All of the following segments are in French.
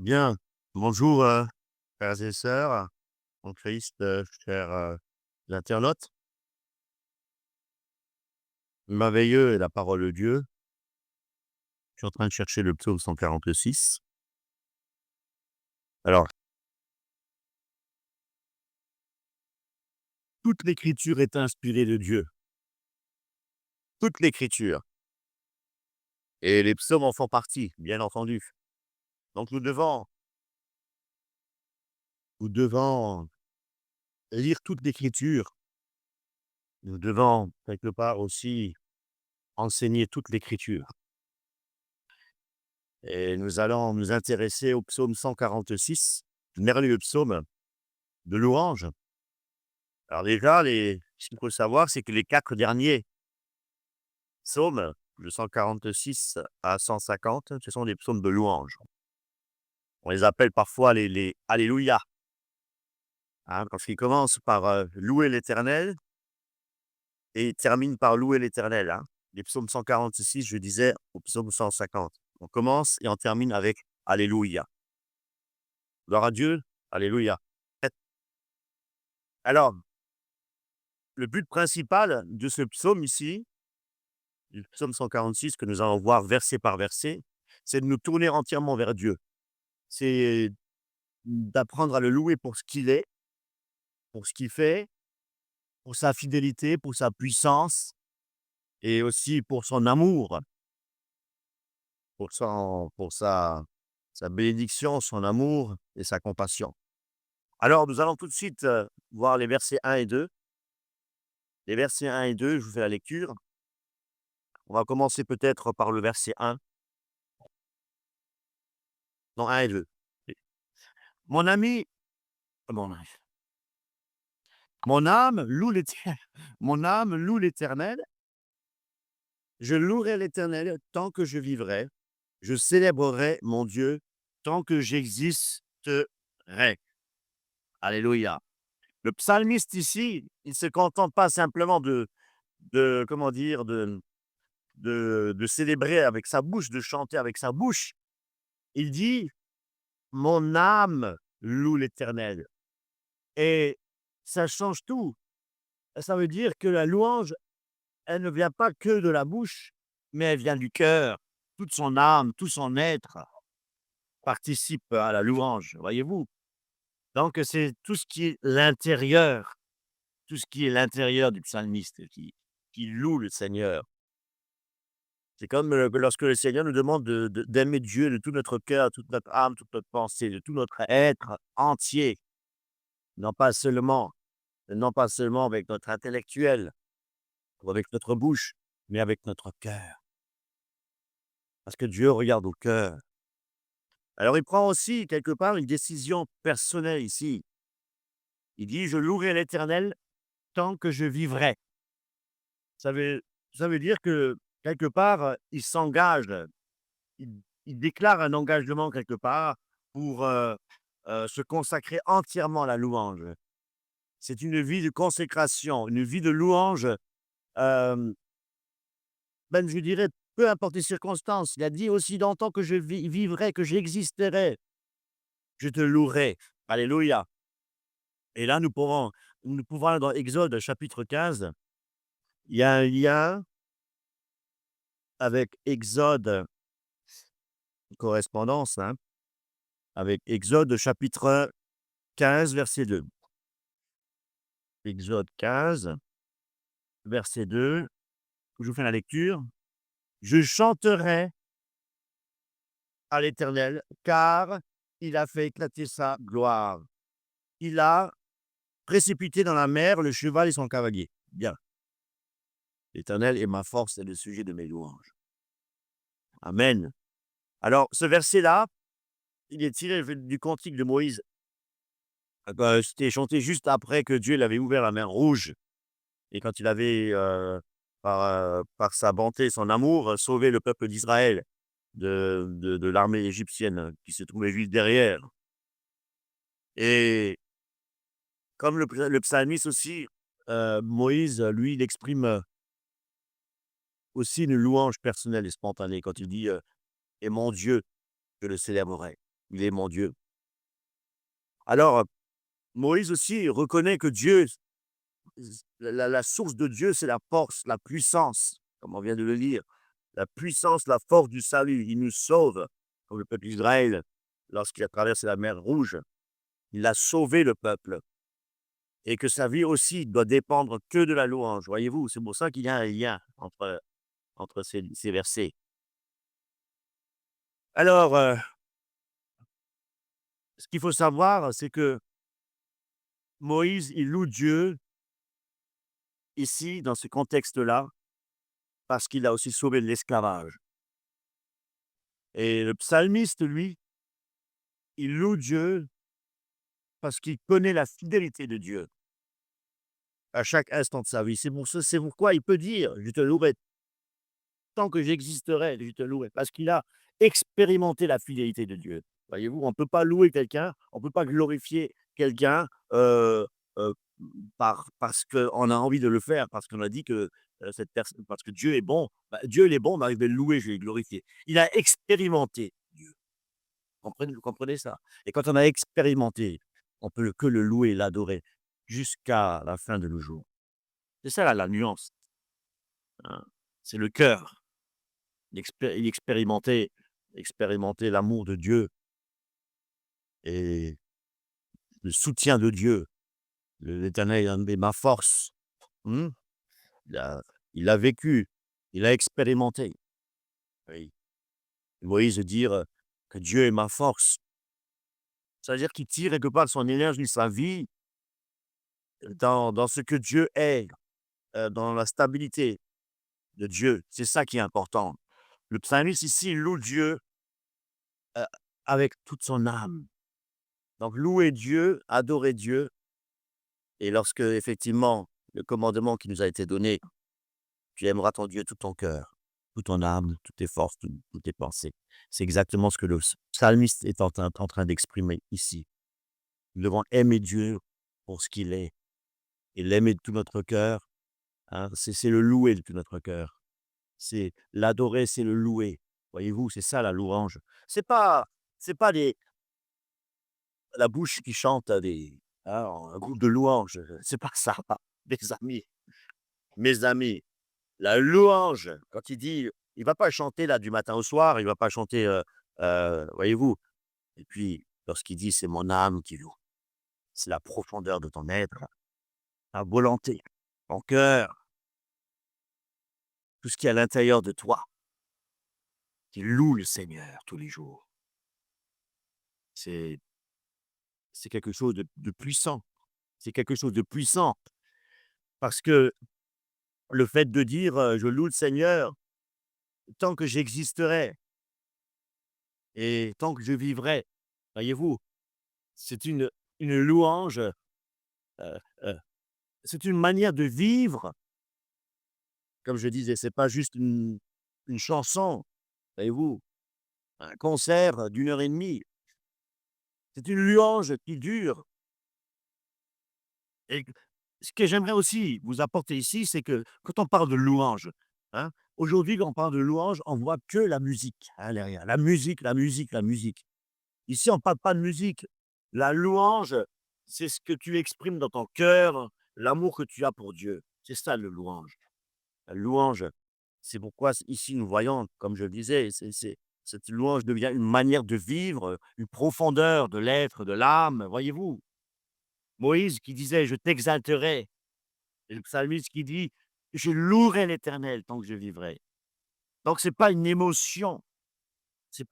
Bien, bonjour, frères et sœurs en Christ, chers, internautes. Merveilleux est la parole de Dieu. Je suis en train de chercher le psaume 146. Alors, toute l'écriture est inspirée de Dieu, toute l'écriture, et les psaumes en font partie, bien entendu. Donc nous devons lire toute l'écriture. Nous devons quelque part aussi enseigner toute l'écriture, et nous allons nous intéresser au psaume 146, merveilleux psaume de louange. Alors déjà, ce qu'il faut savoir, c'est que les 4 derniers psaumes, de 146 à 150, ce sont des psaumes de louange. On les appelle parfois les alléluia, hein, parce qu'ils commencent par, louer l'Éternel et terminent par louer l'Éternel, hein. Les psaumes 146, je disais, au psaume 150. On commence et on termine avec alléluia. Gloire à Dieu, alléluia. Alors, le but principal de ce psaume ici, du psaume 146 que nous allons voir verset par verset, c'est de nous tourner entièrement vers Dieu. C'est d'apprendre à le louer pour ce qu'il est, pour ce qu'il fait, pour sa fidélité, pour sa puissance et aussi pour son amour, pour sa bénédiction, son amour et sa compassion. Alors, nous allons tout de suite, voir les versets 1 et 2. Les versets 1 et 2, je vous fais la lecture. On va commencer peut-être par le verset 1. Non, 1 et 2. Mon ami, mon mon âme loue l'Éternel. Mon âme loue l'Éternel. Je louerai l'Éternel tant que je vivrai. Je célébrerai mon Dieu tant que j'existerai. Alléluia. Le psalmiste ici, il ne se contente pas simplement de comment dire, de célébrer avec sa bouche, de chanter avec sa bouche. Il dit: «Mon âme loue l'Éternel», et ça change tout. Ça veut dire que la louange, elle ne vient pas que de la bouche, mais elle vient du cœur. Toute son âme, tout son être participe à la louange, voyez-vous? Donc c'est tout ce qui est l'intérieur, tout ce qui est l'intérieur du psalmiste qui loue le Seigneur. C'est comme, lorsque le Seigneur nous demande d'aimer Dieu de tout notre cœur, toute notre âme, toute notre pensée, de tout notre être entier, non pas seulement non pas seulement avec notre intellectuel ou avec notre bouche, mais avec notre cœur. Parce que Dieu regarde au cœur. Alors il prend aussi quelque part une décision personnelle ici. Il dit: «Je louerai l'Éternel tant que je vivrai». Ça veut ça veut dire que quelque part, il s'engage, il déclare un engagement quelque part pour, se consacrer entièrement à la louange. C'est une vie de consécration, une vie de louange, hem, même je dirais, peu importe les circonstances. Il a dit: «Aussi longtemps que je vivrai, que j'existerai, je te louerai». Alléluia. Et là, nous pouvons aller dans Exode chapitre 15. Il y a un lien avec Exode, correspondance, hein, avec Exode chapitre 15, verset 2. Exode 15, verset 2, je vous fais la lecture. «Je chanterai à l'Éternel, car il a fait éclater sa gloire. Il a précipité dans la mer le cheval et son cavalier». Bien. «L'Éternel est ma force et le sujet de mes louanges». Amen. Alors ce verset-là, il est tiré du cantique de Moïse. C'était chanté juste après que Dieu l'avait ouvert la mer Rouge, et quand il avait, par sa bonté et son amour, sauvé le peuple d'Israël de l'armée égyptienne qui se trouvait juste derrière. Et comme le psalmiste aussi, Moïse, lui, il exprime, aussi une louange personnelle et spontanée quand il dit, «Et mon Dieu, je le célébrerai». il est mon Dieu. Alors, Moïse aussi reconnaît que Dieu, la source de Dieu, c'est la force, la puissance, comme on vient de le lire. La puissance, la force du salut. Il nous sauve, comme le peuple d'Israël, lorsqu'il a traversé la mer Rouge. Il a sauvé le peuple. Et que sa vie aussi doit dépendre que de la louange. Voyez-vous, c'est pour ça qu'il y a un lien entre ces versets. Alors, ce qu'il faut savoir, c'est que Moïse, il loue Dieu ici, dans ce contexte-là, parce qu'il a aussi sauvé de l'esclavage. Et le psalmiste, lui, il loue Dieu parce qu'il connaît la fidélité de Dieu à chaque instant de sa vie. C'est pourquoi il peut dire: «Je te louerai tant que j'existerai, je te louerai», parce qu'il a expérimenté la fidélité de Dieu. Voyez-vous, on ne peut pas louer quelqu'un, on ne peut pas glorifier quelqu'un heu, parce qu'on a envie de le faire, parce qu'on a dit que cette personne, parce que Dieu est bon. Bah, Dieu, il est bon, bah, je vais le louer, je vais le glorifier. Il a expérimenté Dieu. Vous comprenez ça? Et quand on a expérimenté, on peut que le louer, l'adorer jusqu'à la fin de nos jours. C'est ça la nuance, hein. C'est le cœur. Il expérimenter l'amour de Dieu et le soutien de Dieu. L'Éternel est ma force. Mmh. Il a il a vécu, il a expérimenté. Oui. Moïse dire, que Dieu est ma force. Ça veut dire qu'il tire quelque part son énergie, sa vie dans ce que Dieu est, dans la stabilité de Dieu. C'est ça qui est important. Le psalmiste ici, il loue Dieu, heu, avec toute son âme. Donc louer Dieu, adorer Dieu. Et lorsque effectivement, le commandement qui nous a été donné: «Tu aimeras ton Dieu de tout ton cœur, toute ton âme, toutes tes forces, toutes tes pensées». C'est exactement ce que le psalmiste est en train d'exprimer ici. Nous devons aimer Dieu pour ce qu'il est et l'aimer de tout notre cœur, hein. C'est le louer de tout notre cœur. C'est l'adorer, c'est le louer. Voyez-vous, c'est ça la louange. C'est pas c'est pas la bouche qui chante des hein, un groupe de louanges, c'est pas ça, mes amis. Mes amis, la louange, quand il va pas chanter là du matin au soir, il va pas chanter, voyez-vous? Et puis lorsqu'il dit: «C'est mon âme qui loue», c'est la profondeur de ton être, ta volonté, ton cœur, tout ce qui est à l'intérieur de toi, qui loue le Seigneur tous les jours. C'est c'est quelque chose de puissant. C'est quelque chose de puissant parce que le fait de dire, «Je loue le Seigneur tant que j'existerai et tant que je vivrai», voyez-vous? C'est une louange, heu, c'est une manière de vivre. Comme je disais, c'est pas juste une chanson, voyez-vous? Un concert d'une heure et demie. C'est une louange qui dure. Et ce que j'aimerais aussi vous apporter ici, c'est que quand on parle de louange, hein, aujourd'hui, quand on parle de louange, on voit que la musique, hein, derrière. La musique, la musique, la musique. Ici, on ne parle pas de musique. La louange, c'est ce que tu exprimes dans ton cœur, l'amour que tu as pour Dieu. C'est ça le louange. La louange, c'est pourquoi ici nous voyons, comme je le disais, cette louange devient une manière de vivre, une profondeur de l'être, de l'âme, voyez-vous? Moïse qui disait: «Je t'exalterai», et le psalmiste qui dit: «Je louerai l'Éternel tant que je vivrai». Donc c'est pas une émotion, qui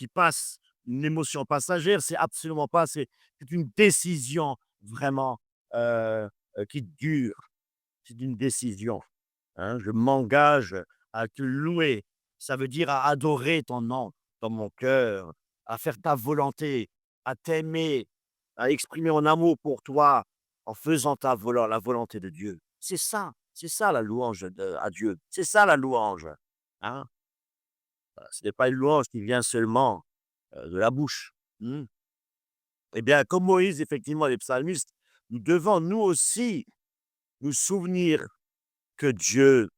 passe, une émotion passagère, c'est absolument pas, c'est une décision vraiment, heu qui dure. C'est une décision, hein. Je m'engage à te louer. Ça veut dire à adorer ton nom dans mon cœur, à faire ta volonté, à t'aimer, à exprimer mon amour pour toi en faisant la volonté de Dieu. C'est ça la louange à Dieu. C'est ça la louange, hein. Ce n'est pas une louange qui vient seulement, de la bouche. Mmh. Eh bien, comme Moïse, effectivement, les psalmistes, nous devons nous aussi nous souvenir que Dieu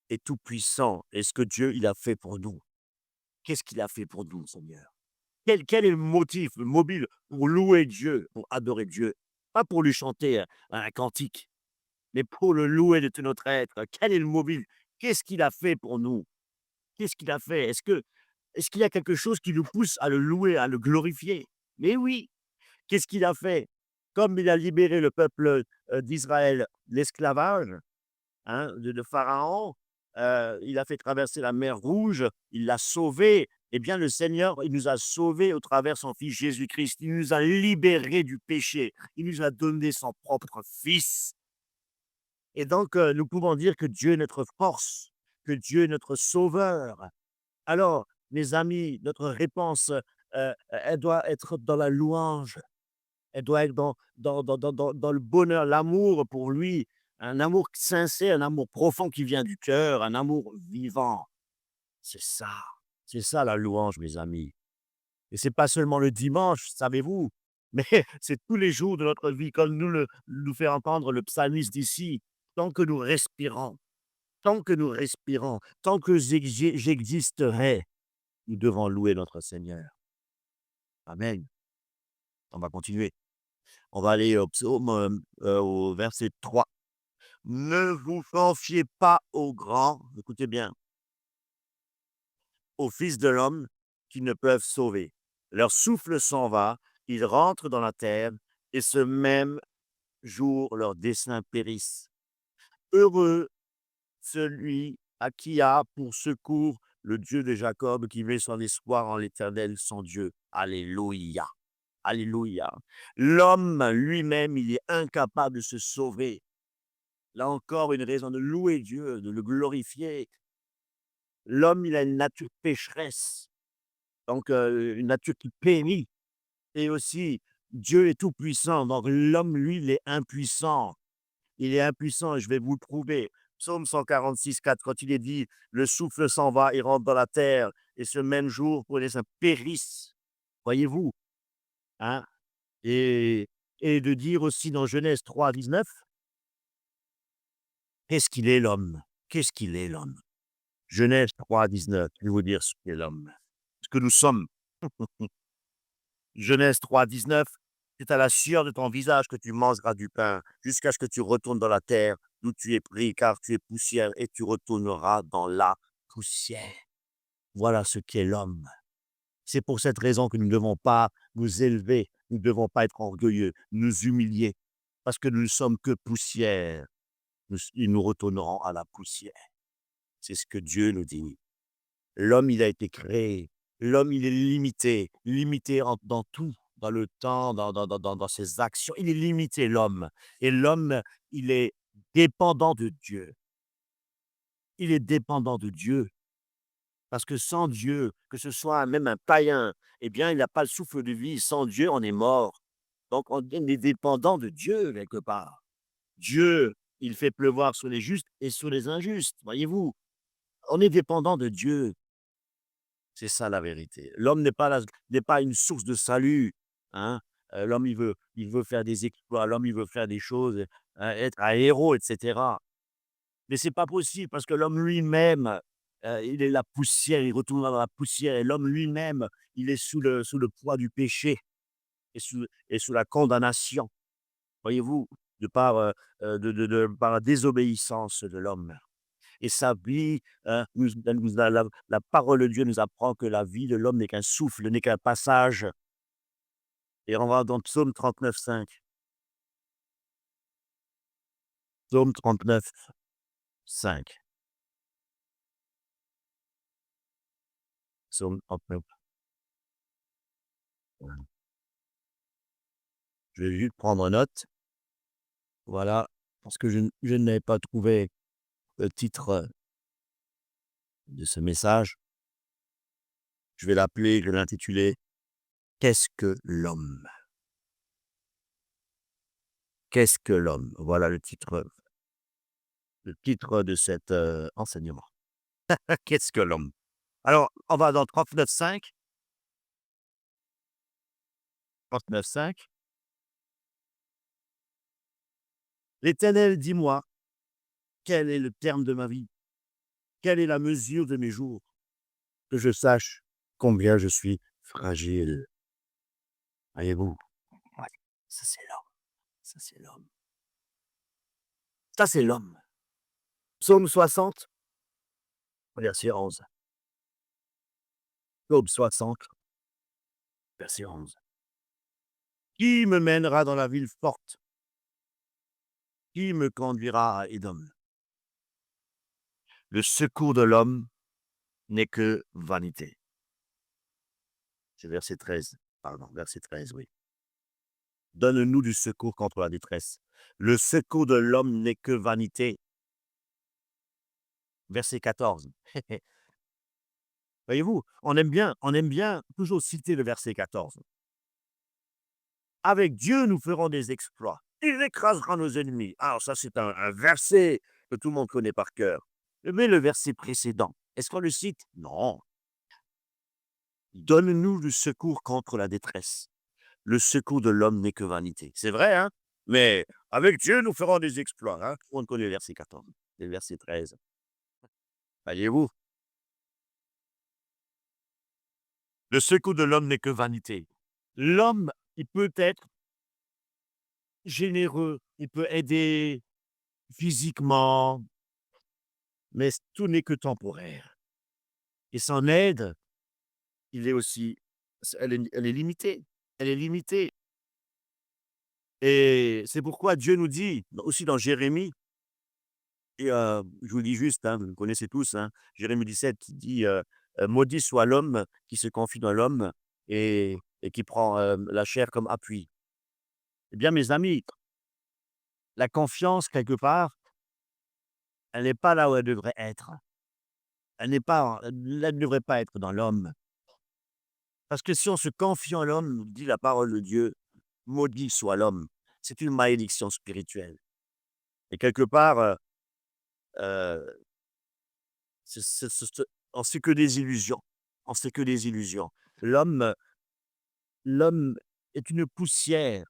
est tout-puissant et ce que Dieu, il a fait pour nous. Qu'est-ce qu'il a fait pour nous, Seigneur? Quel est le motif, le mobile pour louer Dieu, pour adorer Dieu? Pas pour lui chanter un cantique, mais pour le louer de tout notre être. Quel est le mobile? Qu'est-ce qu'il a fait pour nous? Qu'est-ce qu'il a fait? Est-ce qu'il y a quelque chose qui nous pousse à le louer, à le glorifier? Mais oui! Qu'est-ce qu'il a fait? Comme il a libéré le peuple, d'Israël de l'esclavage, hein, de Pharaon, il a fait traverser la mer Rouge, il l'a sauvé. Eh bien, le Seigneur, il nous a sauvés au travers son Fils Jésus-Christ. Il nous a libérés du péché. Il nous a donné son propre Fils. Et donc, nous pouvons dire que Dieu est notre force, que Dieu est notre sauveur. Alors, mes amis, notre réponse, elle doit être dans la louange. Elle doit être dans le bonheur, l'amour pour lui, un amour sincère, un amour profond qui vient du cœur, un amour vivant. C'est ça, c'est ça la louange, mes amis. Et c'est pas seulement le dimanche, savez-vous, mais c'est tous les jours de notre vie, comme nous fait entendre le psalmiste ici. Tant que nous respirons, tant que nous respirons, tant que j'existerai, nous devons louer notre Seigneur. Amen. On va continuer. On va aller au psaume, au verset 3. Ne vous confiez pas aux grands, écoutez bien, aux fils de l'homme qui ne peuvent sauver. Leur souffle s'en va, ils rentrent dans la terre, et ce même jour, leurs desseins périssent. Heureux celui à qui a pour secours le Dieu de Jacob, qui met son espoir en l'Éternel, son Dieu. Alléluia. Alléluia. L'homme lui-même, il est incapable de se sauver. Là encore, une raison de louer Dieu, de le glorifier. L'homme, il a une nature pécheresse, donc une nature qui périt. Et aussi, Dieu est tout-puissant, donc l'homme, lui, il est impuissant. Il est impuissant et je vais vous le prouver. Psaume 146, 4, quand il est dit: «Le souffle s'en va et rentre dans la terre, et ce même jour, pour les uns périssent». Voyez-vous? Hein? Et de dire aussi dans Genèse 3, 19, qu'est-ce qu'il est l'homme? Qu'est-ce qu'il est l'homme? Genèse 3, 19, je vais vous dire ce qu'est l'homme, ce que nous sommes. Genèse 3, 19, c'est à la sueur de ton visage que tu mangeras du pain, jusqu'à ce que tu retournes dans la terre d'où tu es pris, car tu es poussière et tu retourneras dans la poussière. Voilà ce qu'est l'homme. C'est pour cette raison que nous ne devons pas nous élever, nous ne devons pas être orgueilleux, nous humilier, parce que nous ne sommes que poussière. Nous retournerons à la poussière. C'est ce que Dieu nous dit. L'homme, il a été créé. L'homme, il est limité, limité dans tout, dans le temps, dans ses actions. Il est limité, l'homme. Et l'homme, il est dépendant de Dieu. Il est dépendant de Dieu. Parce que sans Dieu, que ce soit même un païen, eh bien, il n'a pas le souffle de vie. Sans Dieu, on est mort. Donc, on est dépendant de Dieu, quelque part. Dieu, il fait pleuvoir sur les justes et sur les injustes. Voyez-vous, on est dépendant de Dieu. C'est ça la vérité. L'homme n'est pas une source de salut, hein. L'homme, il veut faire des exploits, l'homme, il veut faire des choses, être un héros et cetera. Mais c'est pas possible parce que l'homme lui-même, il est la poussière, il retourne dans la poussière et l'homme lui-même, il est sous le poids du péché et sous la condamnation. Voyez-vous? De par, par la désobéissance de l'homme. Et sa vie, la parole de Dieu nous apprend que la vie de l'homme n'est qu'un souffle, n'est qu'un passage. Et on va dans Psaume 39, 5. Psaume 39, 5. Psaume 39. Je vais juste prendre note. Voilà, parce que je n'avais pas trouvé le titre de ce message. Je vais l'intituler «Qu'est-ce que l'homme?» Qu'est-ce que l'homme? Voilà le titre de cet enseignement. Qu'est-ce que l'homme? Alors, on va dans 39, 5. 39, 5. L'Éternel, dis-moi, quel est le terme de ma vie? Quelle est la mesure de mes jours? Que je sache combien je suis fragile. Voyez-vous? Ouais, ça c'est l'homme, ça c'est l'homme. Ça c'est l'homme. Psaume 60, verset 11. Psaume 60, verset 11. Qui me mènera dans la ville forte? Qui me conduira à Édom? Le secours de l'homme n'est que vanité. C'est verset 13. Pardon, verset 13, oui. Donne-nous du secours contre la détresse. Le secours de l'homme n'est que vanité. Verset 14. Voyez-vous, on aime bien toujours citer le verset 14. Avec Dieu, nous ferons des exploits. Il écrasera nos ennemis. Alors ça, c'est un verset que tout le monde connaît par cœur. Mais le verset précédent, est-ce qu'on le cite? Non. Donne-nous du secours contre la détresse. Le secours de l'homme n'est que vanité. C'est vrai, hein? Mais avec Dieu, nous ferons des exploits. Hein? Tout le monde connaît le verset 14, le verset 13. Voyez-vous? Le secours de l'homme n'est que vanité. L'homme, il peut être généreux, il peut aider physiquement, mais tout n'est que temporaire. Et son aide, il est aussi, elle est limitée. Elle est limitée. Et c'est pourquoi Dieu nous dit, aussi dans Jérémie, et je vous le dis juste, hein, vous le connaissez tous, hein, Jérémie 17 qui dit maudit soit l'homme qui se confie dans l'homme et qui prend la chair comme appui. Eh bien, mes amis, la confiance, quelque part, elle n'est pas là où elle devrait être. Elle ne devrait pas être dans l'homme. Parce que si on se confie en l'homme, nous dit la parole de Dieu, maudit soit l'homme. C'est une malédiction spirituelle. Et quelque part, euh, on sait que des illusions. On sait que des illusions. L'homme, l'homme est une poussière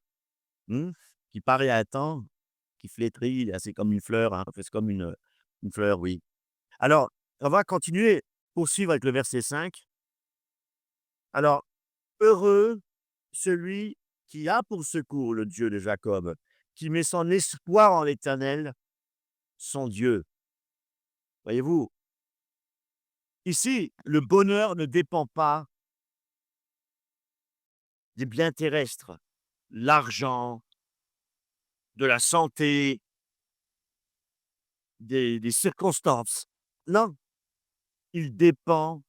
qui paraît à temps, qui flétrit, c'est comme une fleur, hein, c'est comme une fleur, oui. Alors, on va continuer, poursuivre avec le verset 5. Alors, heureux celui qui a pour secours le Dieu de Jacob, qui met son espoir en l'Éternel, son Dieu. Voyez-vous, ici, le bonheur ne dépend pas des biens terrestres, l'argent, de la santé, des circonstances. Non, il dépend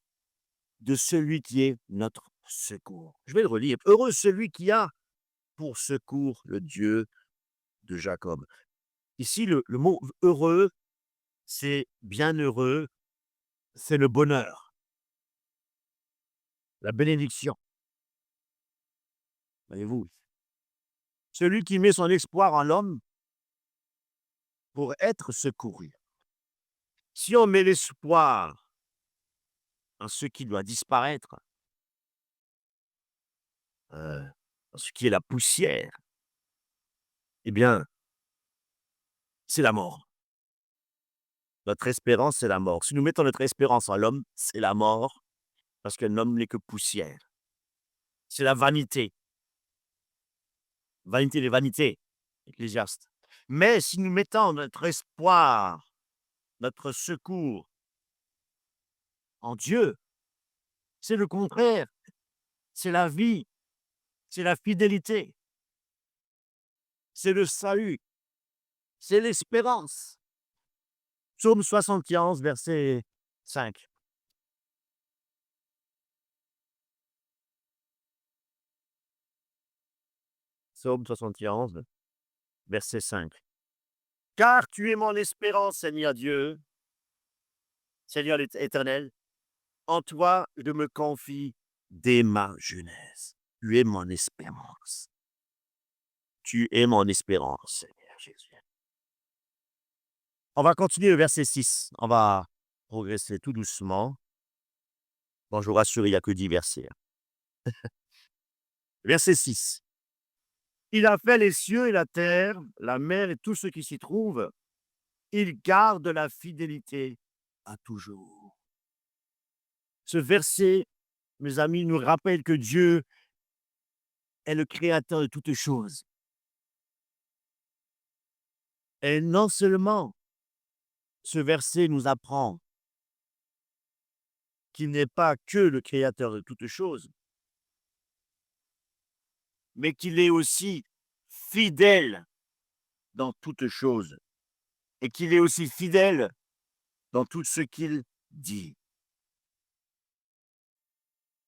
de celui qui est notre secours. Je vais le relire. Heureux celui qui a pour secours le Dieu de Jacob. Ici, le mot heureux, c'est bienheureux, c'est le bonheur, la bénédiction. Voyez-vous, celui qui met son espoir en l'homme pour être secouru. Si on met l'espoir en ce qui doit disparaître, en ce qui est la poussière, eh bien, c'est la mort. Notre espérance, c'est la mort. Si nous mettons notre espérance en l'homme, c'est la mort, parce que l'homme n'est que poussière. C'est la vanité. Vanité des vanités, Ecclésiaste. Mais si nous mettons notre espoir, notre secours en Dieu, c'est le contraire. C'est la vie, c'est la fidélité, c'est le salut, c'est l'espérance. Psaume 71, verset 5. Psaume 71, verset 5. Car tu es mon espérance, Seigneur Dieu, Seigneur éternel, en toi je me confie dès ma jeunesse. Tu es mon espérance. Tu es mon espérance, Seigneur Jésus. On va continuer le verset 6. On va progresser tout doucement. Bon, je vous rassure, il n'y a que 10 versets. Verset 6. Il a fait les cieux et la terre, la mer et tout ce qui s'y trouve. Il garde la fidélité à toujours. Ce verset mes amis, nous rappelle que Dieu est le créateur de toutes choses. Et non seulement ce verset nous apprend qu'il n'est pas que le créateur de toutes choses, mais qu'il est aussi fidèle dans toutes choses et qu'il est aussi fidèle dans tout ce qu'il dit.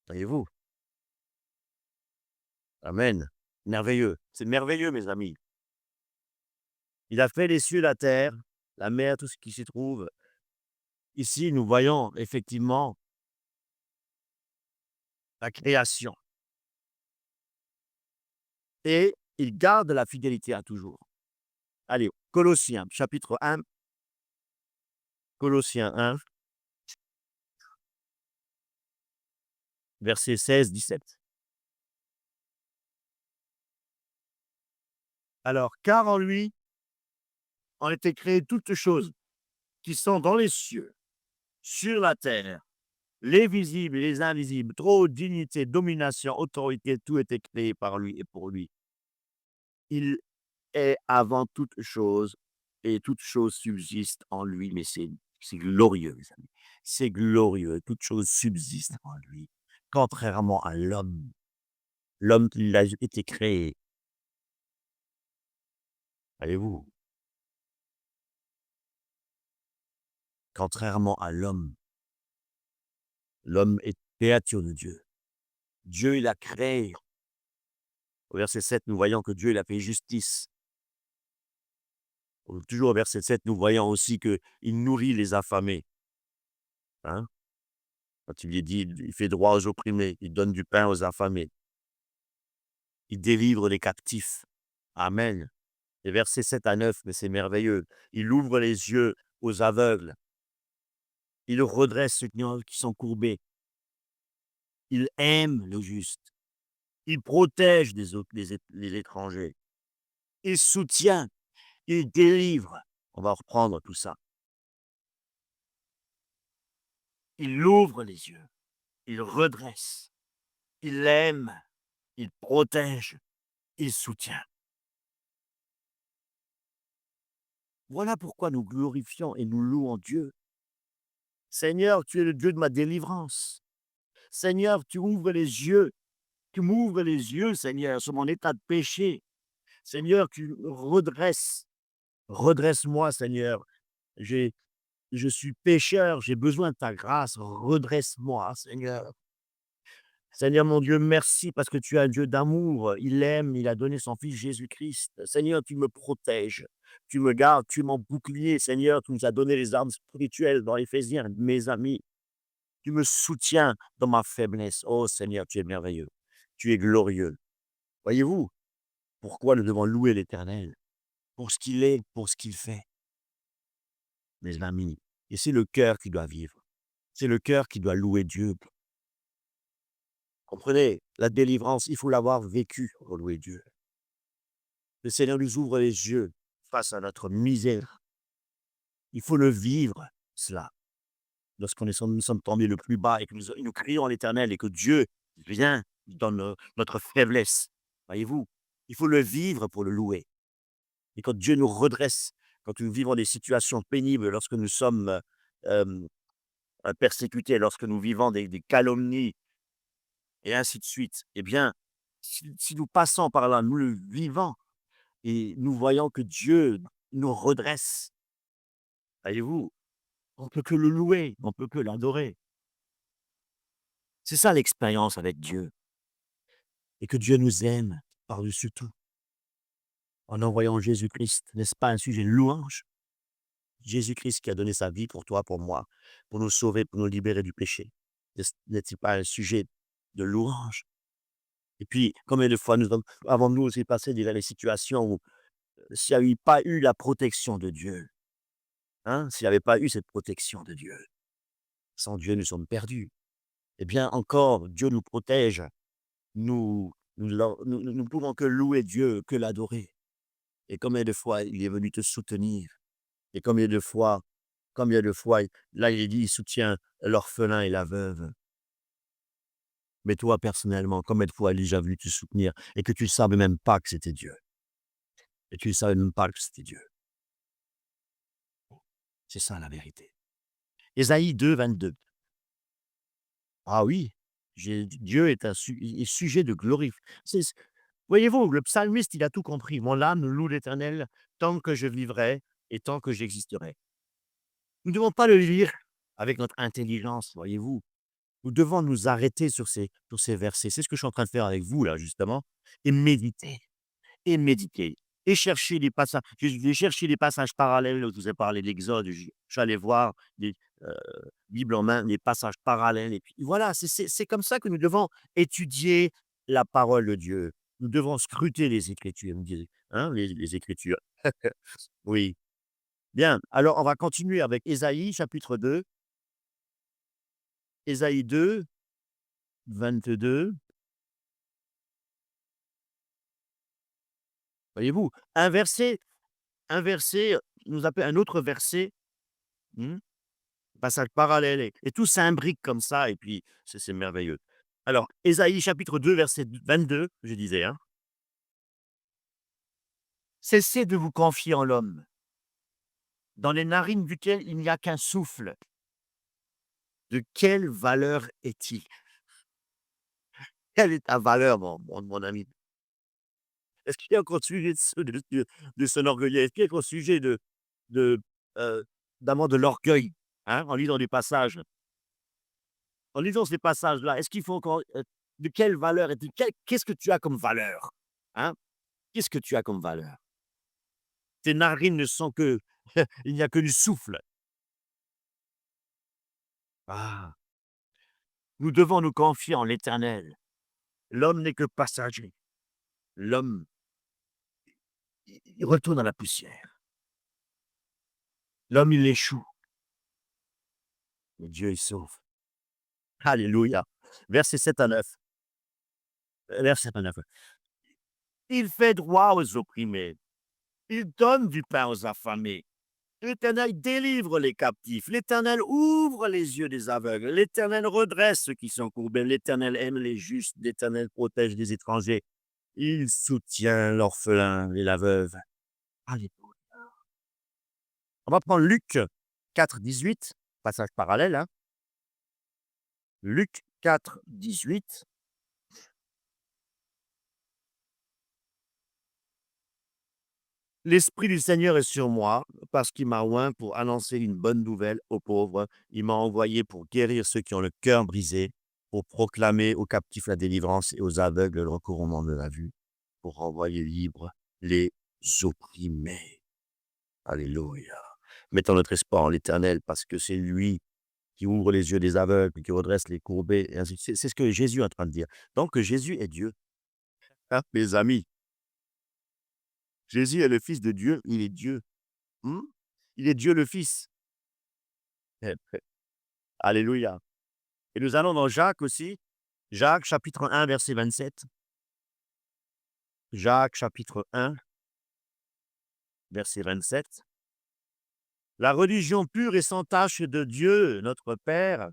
Voyez-vous? Amen. Merveilleux. C'est merveilleux, mes amis. Il a fait les cieux, la terre, la mer, tout ce qui s'y trouve. Ici, nous voyons effectivement la création et il garde la fidélité à toujours. Allez, Colossiens, chapitre 1, Colossiens 1, versets 16-17. Alors, car en lui ont été créées toutes choses qui sont dans les cieux, sur la terre, les visibles et les invisibles, trône, dignité, domination, autorité, tout était créé par lui et pour lui. Il est avant toute chose et toute chose subsiste en lui, mais c'est glorieux, mes amis. C'est glorieux, toute chose subsiste en lui, contrairement à l'homme. L'homme, il a été créé, voyez-vous, contrairement à l'homme. L'homme est créature de Dieu. Dieu, il a créé. Au verset 7, nous voyons que Dieu, il a fait justice. Toujours au verset 7, nous voyons aussi qu'il nourrit les affamés. Hein? Quand il est dit, il fait droit aux opprimés, il donne du pain aux affamés. Il délivre les captifs. Amen. Les versets 7 à 9, mais c'est merveilleux. Il ouvre les yeux aux aveugles. Il redresse ceux qui sont courbés. Il aime le juste. Il protège les étrangers. Il soutient. Il délivre. On va reprendre tout ça. Il ouvre les yeux. Il redresse. Il aime. Il protège. Il soutient. Voilà pourquoi nous glorifions et nous louons Dieu. Seigneur, tu es le Dieu de ma délivrance. Seigneur, tu ouvres les yeux. Tu m'ouvres les yeux, Seigneur, sur mon état de péché. Seigneur, tu redresses. Redresse-moi, Seigneur. J'ai je suis pécheur, j'ai besoin de ta grâce. Redresse-moi, Seigneur. Seigneur mon Dieu, merci parce que tu es un Dieu d'amour. Il aime, il a donné son Fils Jésus-Christ. Seigneur, tu me protèges, tu me gardes, tu es mon bouclier. Seigneur, tu nous as donné les armes spirituelles dans Éphésiens, mes amis. Tu me soutiens dans ma faiblesse. Oh Seigneur, tu es merveilleux. Tu es glorieux. Voyez-vous, pourquoi nous devons louer l'Éternel? Pour ce qu'il est, pour ce qu'il fait, mes amis. Et c'est le cœur qui doit vivre. C'est le cœur qui doit louer Dieu. Comprenez, la délivrance, il faut l'avoir vécue pour louer Dieu. Le Seigneur nous ouvre les yeux face à notre misère. Il faut le vivre, cela. Lorsqu'on est, nous sommes tombés le plus bas et que nous crions à l'Éternel et que Dieu vient dans notre faiblesse. Voyez-vous, il faut le vivre pour le louer. Et quand Dieu nous redresse, quand nous vivons des situations pénibles, lorsque nous sommes euh, persécutés, lorsque nous vivons des calomnies, et ainsi de suite, eh bien, si nous passons par là, nous le vivons et nous voyons que Dieu nous redresse, voyez-vous, on ne peut que le louer, on ne peut que l'adorer. C'est ça l'expérience avec Dieu. Et que Dieu nous aime par-dessus tout. En envoyant Jésus-Christ, n'est-ce pas un sujet de louange? Jésus-Christ qui a donné sa vie pour toi, pour moi, pour nous sauver, pour nous libérer du péché. N'est-il pas un sujet de louange? Et puis, combien de fois avons-nous aussi passé des situations où s'il n'y avait pas eu la protection de Dieu, hein, s'il n'y avait pas eu cette protection de Dieu, sans Dieu, nous sommes perdus. Eh bien, encore, Dieu nous protège. Nous ne pouvons que louer Dieu, que l'adorer. Et combien de fois il est venu te soutenir? Et combien de fois, là, il est dit, il soutient l'orphelin et la veuve. Mais toi, personnellement, combien de fois elle a déjà voulu te soutenir et que tu ne savais même pas que c'était Dieu? Et tu ne savais même pas que c'était Dieu. C'est ça la vérité. Ésaïe 2, 22. Ah oui, Dieu est, est sujet de glorie. Voyez-vous, le psalmiste, il a tout compris. Mon âme loue l'Éternel tant que je vivrai et tant que j'existerai. Nous ne devons pas le lire avec notre intelligence, voyez-vous. Nous devons nous arrêter sur ces versets. C'est ce que je suis en train de faire avec vous, là, justement, et méditer. Et méditer et chercher les passages. J'ai cherché les passages parallèles, je vous ai parlé de l'Exode, je suis allé voir des, Bible en main, les passages parallèles et puis voilà, c'est comme ça que nous devons étudier la parole de Dieu. Nous devons scruter les Écritures, hein, les Écritures. Oui. Bien, alors on va continuer avec Ésaïe chapitre 2. Ésaïe 2, 22. Voyez-vous? Un verset nous appelle un autre verset, mmh, passage parallèle et tout s'imbrique comme ça et puis c'est merveilleux. Alors, Ésaïe chapitre 2 verset 22, je disais, hein: «Cessez de vous confier en l'homme, dans les narines duquel il n'y a qu'un souffle. De quelle valeur est-il?» Quelle est ta valeur, mon ami? Est-ce qu'il est encore sujet de s'enorgueillir? Est-ce qu'il est encore sujet de, d'avoir de l'orgueil, hein, en lisant des passages? En lisant ces passages-là, est-ce qu'il faut encore, de quelle valeur est-il? Qu'est-ce que tu as comme valeur? Hein? Qu'est-ce que tu as comme valeur? Tes narines ne sont que il n'y a que du souffle. Ah! Nous devons nous confier en l'Éternel. L'homme n'est que passager. L'homme, il retourne à la poussière. L'homme, il échoue, mais Dieu, il sauve. Alléluia. Verset 7 à 9. Verset 7 à 9. Il fait droit aux opprimés. Il donne du pain aux affamés. L'Éternel délivre les captifs. L'Éternel ouvre les yeux des aveugles. L'Éternel redresse ceux qui sont courbés. L'Éternel aime les justes. L'Éternel protège les étrangers. Il soutient l'orphelin et la veuve. Alléluia. On va prendre Luc 4, 18, passage parallèle, hein. Luc 4, 18. L'Esprit du Seigneur est sur moi, parce qu'il m'a oint pour annoncer une bonne nouvelle aux pauvres. Il m'a envoyé pour guérir ceux qui ont le cœur brisé, pour proclamer aux captifs la délivrance et aux aveugles le recouvrement de la vue, pour renvoyer libres les opprimés. Alléluia. Mettons notre espoir en l'Éternel, parce que c'est lui qui ouvre les yeux des aveugles, qui redresse les courbés, et ainsi de suite. C'est ce que Jésus est en train de dire. Donc Jésus est Dieu, hein, mes amis. Jésus est le Fils de Dieu, il est Dieu. Mmh? Il est Dieu le Fils. Alléluia. Et nous allons dans Jacques aussi. Jacques chapitre 1 verset 27. Jacques chapitre 1 verset 27. La religion pure et sans tache de Dieu, notre Père,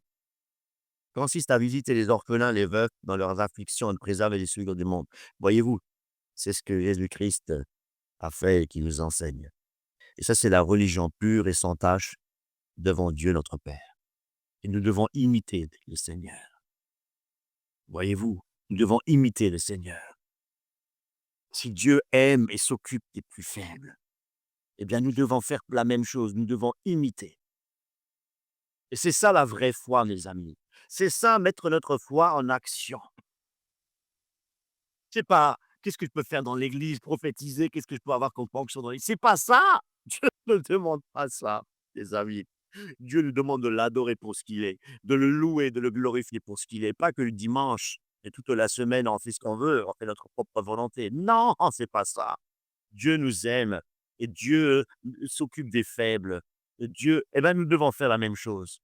consiste à visiter les orphelins, les veufs dans leurs afflictions et de préserver les souillures du monde. Voyez-vous, c'est ce que Jésus-Christ a fait et qui nous enseigne. Et ça, c'est la religion pure et sans tache devant Dieu notre Père. Et nous devons imiter le Seigneur. Voyez-vous, nous devons imiter le Seigneur. Si Dieu aime et s'occupe des plus faibles, eh bien, nous devons faire la même chose, nous devons imiter. Et c'est ça la vraie foi, mes amis. C'est ça, mettre notre foi en action. C'est pas qu'est-ce que je peux faire dans l'église, prophétiser, qu'est-ce que je peux avoir comme fonction dans l'église. C'est pas ça. Dieu ne demande pas ça, les amis. Dieu nous demande de l'adorer pour ce qu'il est, de le louer, de le glorifier pour ce qu'il est. Pas que le dimanche et toute la semaine, on fait ce qu'on veut, on fait notre propre volonté. Non, c'est pas ça. Dieu nous aime et Dieu s'occupe des faibles. Et Dieu, eh ben, nous devons faire la même chose.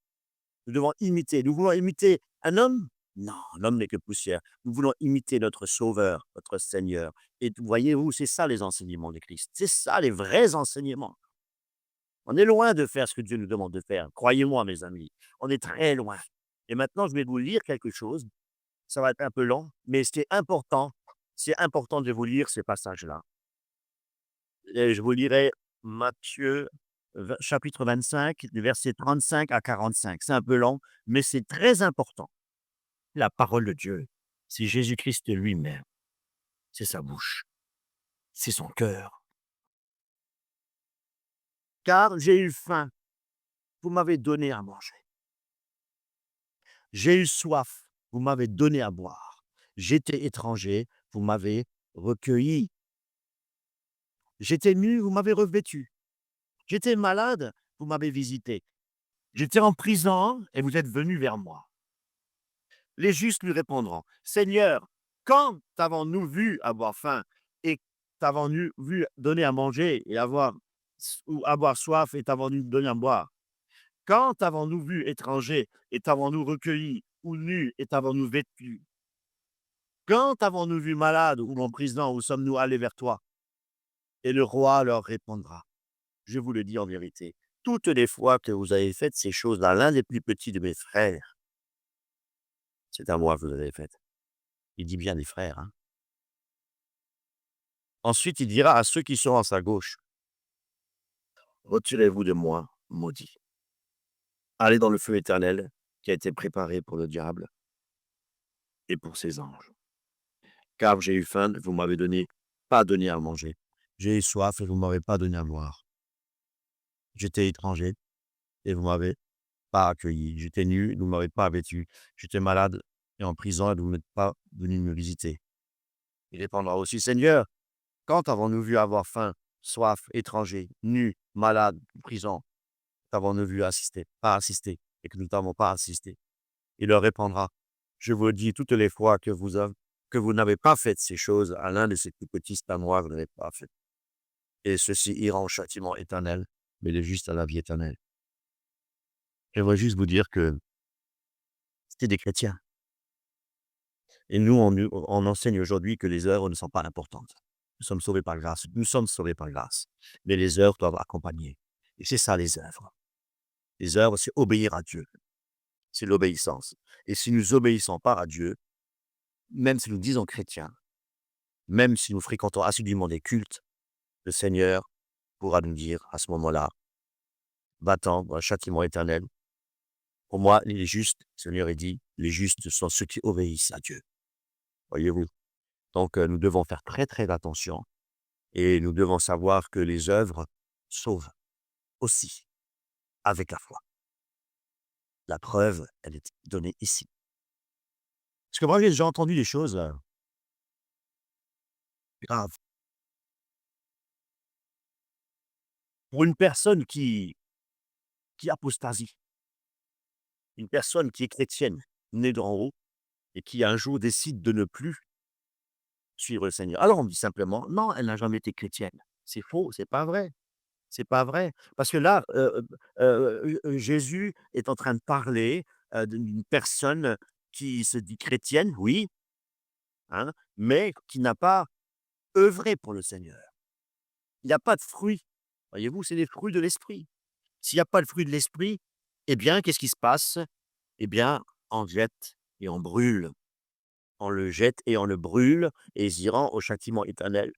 Nous devons imiter. Nous voulons imiter un homme? Non, l'homme n'est que poussière. Nous voulons imiter notre Sauveur, notre Seigneur. Et voyez-vous, c'est ça les enseignements de Christ. C'est ça les vrais enseignements. On est loin de faire ce que Dieu nous demande de faire. Croyez-moi, mes amis, on est très loin. Et maintenant, je vais vous lire quelque chose Ça va être un peu lent, mais c'est important de vous lire ces passages-là. Et je vous lirai Matthieu chapitre 25, du verset 35 à 45. C'est un peu lent, mais c'est très important. La parole de Dieu, c'est Jésus-Christ lui-même, c'est sa bouche, c'est son cœur. Car j'ai eu faim, vous m'avez donné à manger. J'ai eu soif, vous m'avez donné à boire. J'étais étranger, vous m'avez recueilli. J'étais nu, vous m'avez revêtu. J'étais malade, vous m'avez visité. J'étais en prison et vous êtes venu vers moi. Les justes lui répondront, Seigneur, quand t'avons-nous vu avoir faim et t'avons-nous vu donner à manger et ou avoir soif et t'avons-nous donné à boire? Quand t'avons-nous vu étranger et t'avons-nous recueilli ou nu et t'avons-nous vêtu? Quand avons-nous vu malade ou en prison où sommes-nous allés vers toi? Et le roi leur répondra, je vous le dis en vérité, toutes les fois que vous avez fait ces choses à l'un des plus petits de mes frères, c'est à moi que vous les avez faites. Il dit bien les frères, hein. Ensuite, il dira à ceux qui sont à sa gauche, retirez-vous de moi, maudits. Allez dans le feu éternel qui a été préparé pour le diable et pour ses anges. Car j'ai eu faim, vous m'avez pas donné à manger. J'ai eu soif et vous m'avez pas donné à boire. J'étais étranger et vous m'avez pas accueilli. J'étais nu, vous m'avez pas vêtu. J'étais malade et en prison et vous n'êtes pas venu me visiter. Il répondra aussi, Seigneur, quand avons-nous vu avoir faim, soif, étranger, nu, malade, prison? T'avons-nous vu pas assister, et que nous t'avons pas assisté? Il leur répondra, je vous le dis toutes les fois que vous n'avez pas fait ces choses à l'un de ces plus petits, c'est à moi, vous n'avez pas fait. Et ceux-ci iront au châtiment éternel, mais les justes à la vie éternelle. J'aimerais juste vous dire que c'était des chrétiens. Et nous, on enseigne aujourd'hui que les œuvres ne sont pas importantes. Nous sommes sauvés par grâce. Nous sommes sauvés par grâce. Mais les œuvres doivent accompagner. Et c'est ça les œuvres. Les œuvres, c'est obéir à Dieu. C'est l'obéissance. Et si nous obéissons pas à Dieu, même si nous disons chrétiens, même si nous fréquentons assidûment des cultes, le Seigneur pourra nous dire à ce moment-là, va-t'en dans un châtiment éternel. Pour moi, les justes, le Seigneur est dit, les justes sont ceux qui obéissent à Dieu. Voyez-vous? Donc, nous devons faire très, très attention et nous devons savoir que les œuvres sauvent aussi avec la foi. La preuve, elle est donnée ici. Parce que moi, j'ai déjà entendu des choses graves. Pour une personne qui apostasie, une personne qui est chrétienne, née d'en haut, et qui un jour décide de ne plus suivre le Seigneur. Alors on dit simplement, non, elle n'a jamais été chrétienne. C'est faux, c'est pas vrai. C'est pas vrai. Parce que là, Jésus est en train de parler d'une personne qui se dit chrétienne, oui, hein, mais qui n'a pas œuvré pour le Seigneur. Il n'y a pas de fruits. Voyez-vous, c'est des fruits de l'esprit. S'il n'y a pas de fruits de l'esprit, eh bien, qu'est-ce qui se passe? Eh bien, on jette et on brûle. On le jette et on le brûle et ils iront au châtiment éternel.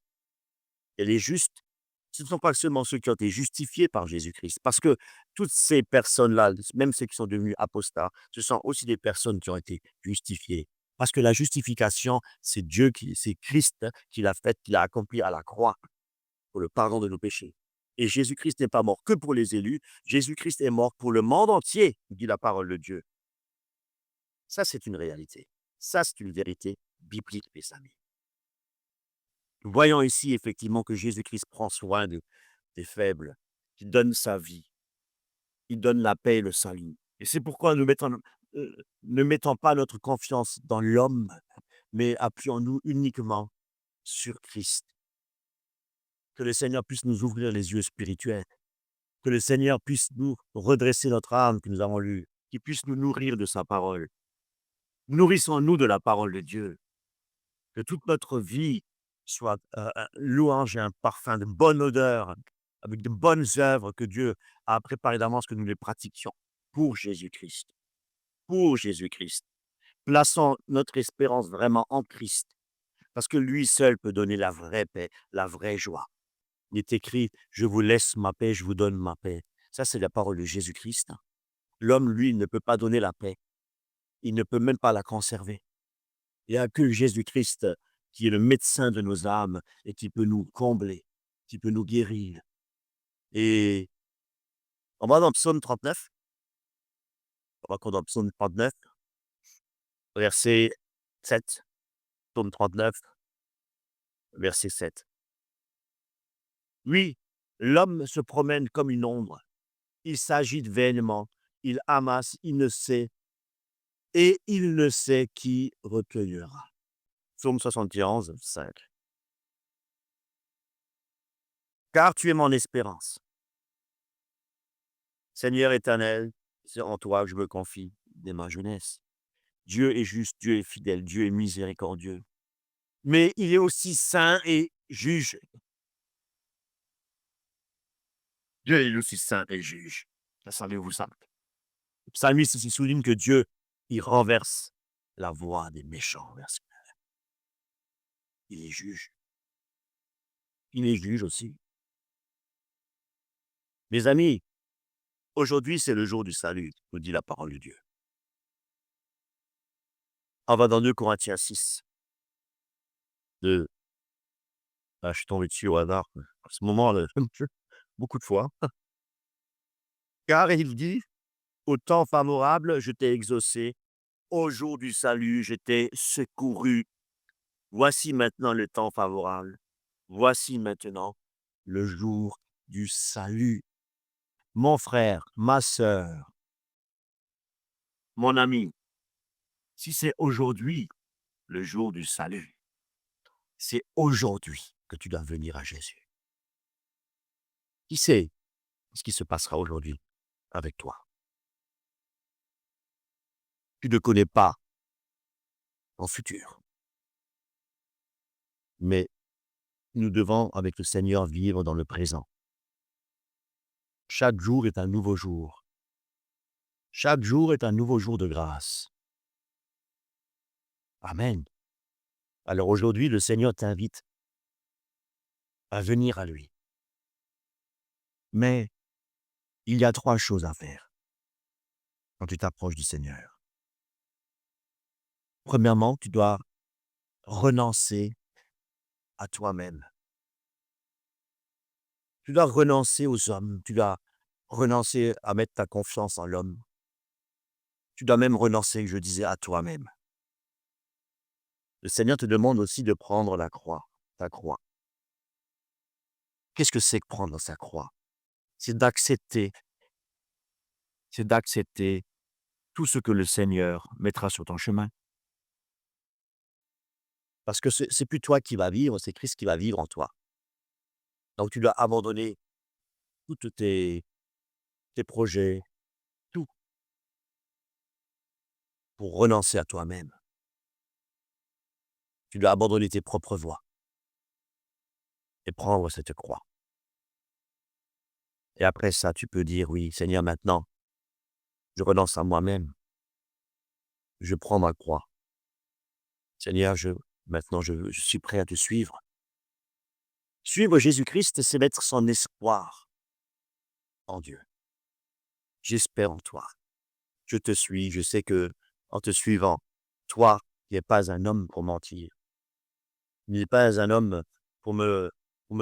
Et les justes, ce ne sont pas seulement ceux qui ont été justifiés par Jésus-Christ, parce que toutes ces personnes-là, même ceux qui sont devenus apostats, ce sont aussi des personnes qui ont été justifiées. Parce que la justification, c'est Christ qui l'a faite, qui l'a accompli à la croix pour le pardon de nos péchés. Et Jésus-Christ n'est pas mort que pour les élus, Jésus-Christ est mort pour le monde entier, dit la parole de Dieu. Ça, c'est une réalité. Ça, c'est une vérité biblique, mes amis. Nous voyons ici effectivement que Jésus-Christ prend soin des faibles, qu'il donne sa vie, il donne la paix et le salut. Et c'est pourquoi ne mettons pas notre confiance dans l'homme, mais appuyons-nous uniquement sur Christ. Que le Seigneur puisse nous ouvrir les yeux spirituels, que le Seigneur puisse nous redresser notre âme que nous avons lue, qu'il puisse nous nourrir de sa parole. Nourrissons-nous de la parole de Dieu, que toute notre vie soit un louange et un parfum de bonne odeur, avec de bonnes œuvres que Dieu a préparées d'avance, que nous les pratiquions pour Jésus-Christ. Pour Jésus-Christ. Plaçons notre espérance vraiment en Christ, parce que lui seul peut donner la vraie paix, la vraie joie. Il est écrit: «Je vous laisse ma paix, je vous donne ma paix». Ça, c'est la parole de Jésus-Christ. L'homme, lui, ne peut pas donner la paix. Il ne peut même pas la conserver. Il n'y a que Jésus-Christ qui est le médecin de nos âmes et qui peut nous combler, qui peut nous guérir. Et on va dans Psaume 39, on va dans Psaume 39, verset 7. Psaume 39, verset 7. Oui, l'homme se promène comme une ombre. Il s'agite vainement. Il amasse, il ne sait qui recueillera. Psaume 71, 5. Car tu es mon espérance. Seigneur éternel, c'est en toi que je me confie dès ma jeunesse. Dieu est juste, Dieu est fidèle, Dieu est miséricordieux. Mais il est aussi saint et juge. Dieu est aussi saint et juge. Savez-vous ça? Le psalmiste se souligne que Dieu, il renverse la voix des méchants. Il est juge. Il est juge aussi. Mes amis, aujourd'hui, c'est le jour du salut, nous dit la parole de Dieu. On va dans 2 Corinthiens 6. Je suis tombé dessus au hasard, à ce moment-là, beaucoup de fois. Car il dit: «Au temps favorable, je t'ai exaucé. Au jour du salut, je t'ai secouru. Voici maintenant le temps favorable. Voici maintenant le jour du salut». Mon frère, ma sœur, mon ami, si c'est aujourd'hui le jour du salut, c'est aujourd'hui que tu dois venir à Jésus. Qui sait ce qui se passera aujourd'hui avec toi? Tu ne connais pas ton futur, mais nous devons, avec le Seigneur, vivre dans le présent. Chaque jour est un nouveau jour. Chaque jour est un nouveau jour de grâce. Amen. Alors aujourd'hui, le Seigneur t'invite à venir à lui. Mais il y a 3 choses à faire quand tu t'approches du Seigneur. Premièrement, tu dois renoncer à toi-même. Tu dois renoncer aux hommes. Tu dois renoncer à mettre ta confiance en l'homme. Tu dois même renoncer, je disais, à toi-même. Le Seigneur te demande aussi de prendre la croix, ta croix. Qu'est-ce que c'est que prendre sa croix? C'est d'accepter, c'est d'accepter tout ce que le Seigneur mettra sur ton chemin. Parce que c'est plus toi qui vas vivre, c'est Christ qui va vivre en toi. Donc tu dois abandonner tous tes projets, tout, pour renoncer à toi-même. Tu dois abandonner tes propres voies et prendre cette croix. Et après ça, tu peux dire: «Oui, Seigneur, maintenant, je renonce à moi-même. Je prends ma croix. Seigneur, maintenant, je suis prêt à te suivre». Suivre Jésus-Christ, c'est mettre son espoir en Dieu. J'espère en toi. Je te suis. Je sais que en te suivant, toi, tu n'es pas un homme pour mentir. Tu n'es pas un homme pour me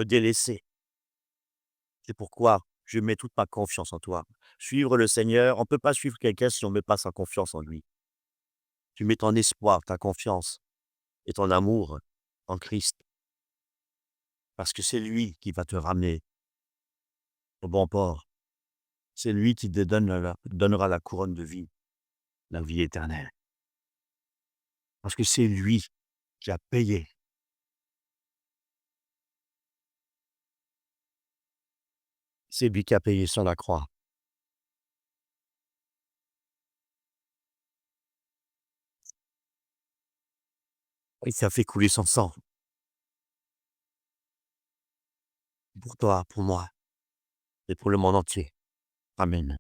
délaisser. C'est pourquoi je mets toute ma confiance en toi. Suivre le Seigneur, on ne peut pas suivre quelqu'un si on ne met pas sa confiance en lui. Tu mets ton espoir, ta confiance et ton amour en Christ, parce que c'est lui qui va te ramener au bon port. C'est lui qui te donnera la couronne de vie, la vie éternelle. Parce que c'est lui qui a payé. C'est lui qui a payé sur la croix. Il a fait couler son sang pour toi, pour moi et pour le monde entier. Amen.